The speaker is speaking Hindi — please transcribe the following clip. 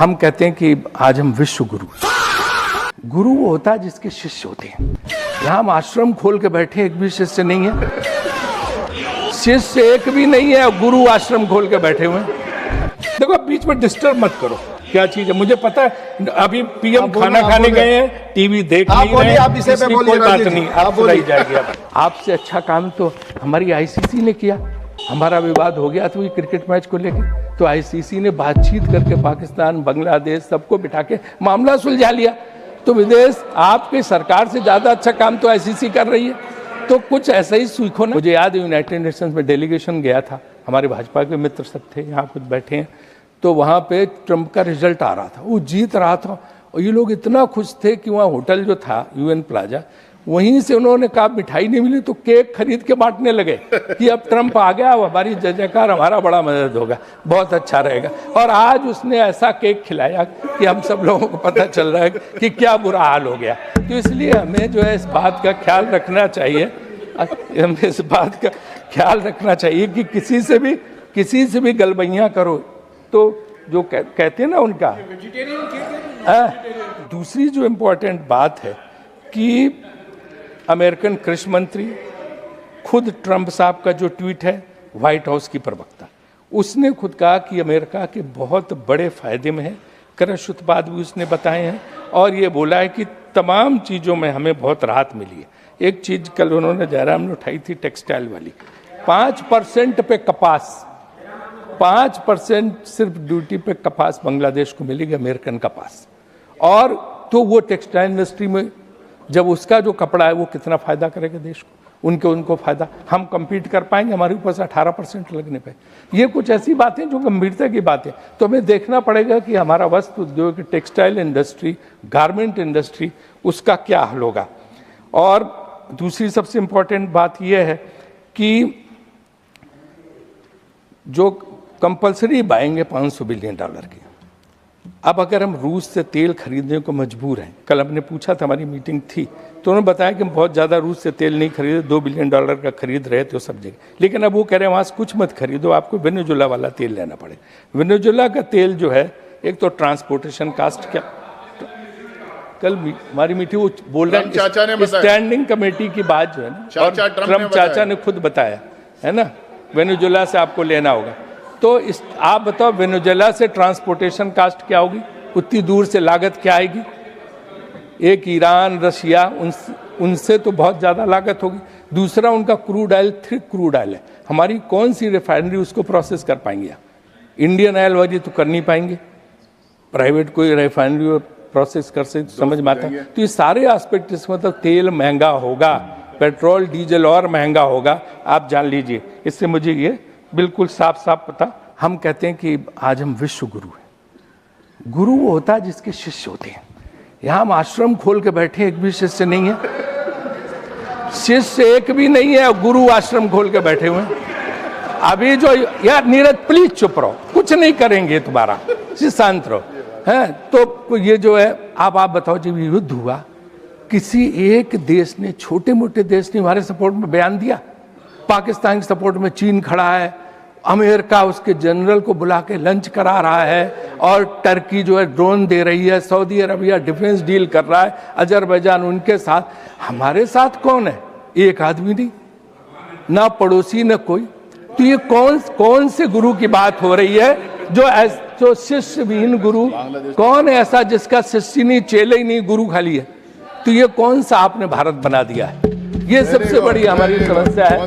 हम कहते हैं कि आज हम विश्व गुरु। गुरु वो होता है जिसके शिष्य होते हैं। यहाँ हम आश्रम खोल के बैठे, एक भी शिष्य नहीं है, शिष्य एक भी नहीं है, गुरु आश्रम खोल के बैठे हुए हैं। देखो बीच में डिस्टर्ब मत करो, क्या चीज है मुझे पता है। अभी पीएम खाना खाने गए हैं, टीवी देख नहीं रहे, आप इसे पे बोलिए, कोई बात नहीं, आप सुनाई जाएगी। आपसे अच्छा काम तो हमारी आईसीसी ने किया। हमारा विवाद हो गया था क्रिकेट मैच को लेकर, तो आईसीसी ने बातचीत करके पाकिस्तान, बांग्लादेश सबको बिठा के मामला सुलझा लिया। तो विदेश आपकी सरकार से ज्यादा अच्छा काम तो आईसीसी कर रही है, तो कुछ ऐसा ही सीखो ना। मुझे याद है यूनाइटेड नेशंस में डेलीगेशन गया था, हमारे भाजपा के मित्र सब थे, यहाँ कुछ बैठे हैं, तो वहाँ पे ट्रंप का रिजल्ट आ रहा था, वो जीत रहा था, और ये लोग इतना खुश थे कि वहाँ होटल जो था यूएन प्लाजा, वहीं से उन्होंने कहा मिठाई नहीं मिली तो केक खरीद के बांटने लगे कि अब ट्रंप आ गया, हमारी जय जयकार, हमारा बड़ा मदद होगा, बहुत अच्छा रहेगा। और आज उसने ऐसा केक खिलाया कि हम सब लोगों को पता चल रहा है कि क्या बुरा हाल हो गया। तो इसलिए हमें जो है इस बात का ख्याल रखना चाहिए, हमें इस बात का ख्याल रखना चाहिए कि किसी से भी गलबैयाँ करो तो जो कहते हैं ना उनका। दूसरी जो इम्पोर्टेंट बात है कि अमेरिकन कृषि मंत्री खुद ट्रंप साहब का जो ट्वीट है, व्हाइट हाउस की प्रवक्ता, उसने खुद कहा कि अमेरिका के बहुत बड़े फायदे में है, कृषि उत्पाद भी उसने बताए हैं, और ये बोला है कि तमाम चीज़ों में हमें बहुत राहत मिली है। एक चीज़ कल उन्होंने जयराम ने उठाई थी, टेक्सटाइल वाली, 5% पे कपास, 5% सिर्फ ड्यूटी पे कपास बांग्लादेश को मिलेगी, अमेरिकन कपास। और तो वो टेक्सटाइल इंडस्ट्री में जब उसका जो कपड़ा है वो कितना फायदा करेगा देश को, उनको फायदा, हम कम्पीट कर पाएंगे हमारे ऊपर से 18% लगने पे। ये कुछ ऐसी बातें जो गंभीरता की बातें, तो हमें देखना पड़ेगा कि हमारा वस्त्र उद्योग, टेक्सटाइल इंडस्ट्री, गारमेंट इंडस्ट्री, उसका क्या हाल होगा। और दूसरी सबसे इम्पोर्टेंट बात यह है कि जो कंपल्सरी बाएंगे $500 बिलियन की, अब अगर हम रूस से तेल खरीदने को मजबूर हैं, कल हमने पूछा था, हमारी मीटिंग थी, तो उन्होंने बताया कि हम बहुत ज़्यादा रूस से तेल नहीं खरीदे, $2 बिलियन का खरीद रहे थे सब जगह, लेकिन अब वो कह रहे हैं वहाँ से कुछ मत खरीदो, आपको वेनेजुएला वाला तेल लेना पड़ेगा। वेनेजुएला का तेल जो है, एक तो ट्रांसपोर्टेशन कास्ट, क्या कल हमारी मीटिंग वो बोल रहे हैं स्टैंडिंग कमेटी की बात जो है ना, और ट्रम्प चाचा ने खुद बताया है ना, वेनेजुएला से आपको लेना होगा। तो आप बताओ वेनेजुएला से ट्रांसपोर्टेशन कास्ट क्या होगी, उतनी दूर से लागत क्या आएगी। एक ईरान, रशिया, उनसे तो बहुत ज़्यादा लागत होगी। दूसरा उनका crude oil, thick crude oil है, हमारी कौन सी रिफाइनरी उसको प्रोसेस कर पाएंगे। इंडियन ऑयल वाली तो कर नहीं पाएंगे, प्राइवेट कोई रिफाइनरी प्रोसेस कर से समझ में आता है। तो ये सारे एस्पेक्ट, इसमें मतलब तेल महंगा होगा, पेट्रोल डीजल और महंगा होगा, आप जान लीजिए। इससे मुझे ये बिल्कुल साफ साफ पता। हम कहते हैं कि आज हम विश्व गुरु हैं। गुरु वो होता है जिसके शिष्य होते हैं। यहाँ हम आश्रम खोल के बैठे, एक भी शिष्य नहीं है, शिष्य एक भी नहीं है, गुरु आश्रम खोल के बैठे हुए हैं। अभी जो यार नीरज प्लीज चुप रहो, कुछ नहीं करेंगे तुम्हारा, शांत रहो है। तो ये जो है, आप बताओ, जब युद्ध हुआ, किसी एक देश ने, छोटे मोटे देश ने हमारे सपोर्ट में बयान दिया। पाकिस्तान के सपोर्ट में चीन खड़ा है, अमेरिका उसके जनरल को बुला के लंच करा रहा है, और टर्की जो है ड्रोन दे रही है, सऊदी अरबिया डिफेंस डील कर रहा है, अजरबैजान उनके साथ। हमारे साथ कौन है? एक आदमी नहीं, ना पड़ोसी ना कोई। तो ये कौन से गुरु की बात हो रही है? जो शिष्य विहीन गुरु, कौन है ऐसा जिसका शिष्य नहीं, चेले ही नहीं, गुरु खाली है? तो ये कौन सा आपने भारत बना दिया है? ये सबसे बड़ी हमारी समस्या है।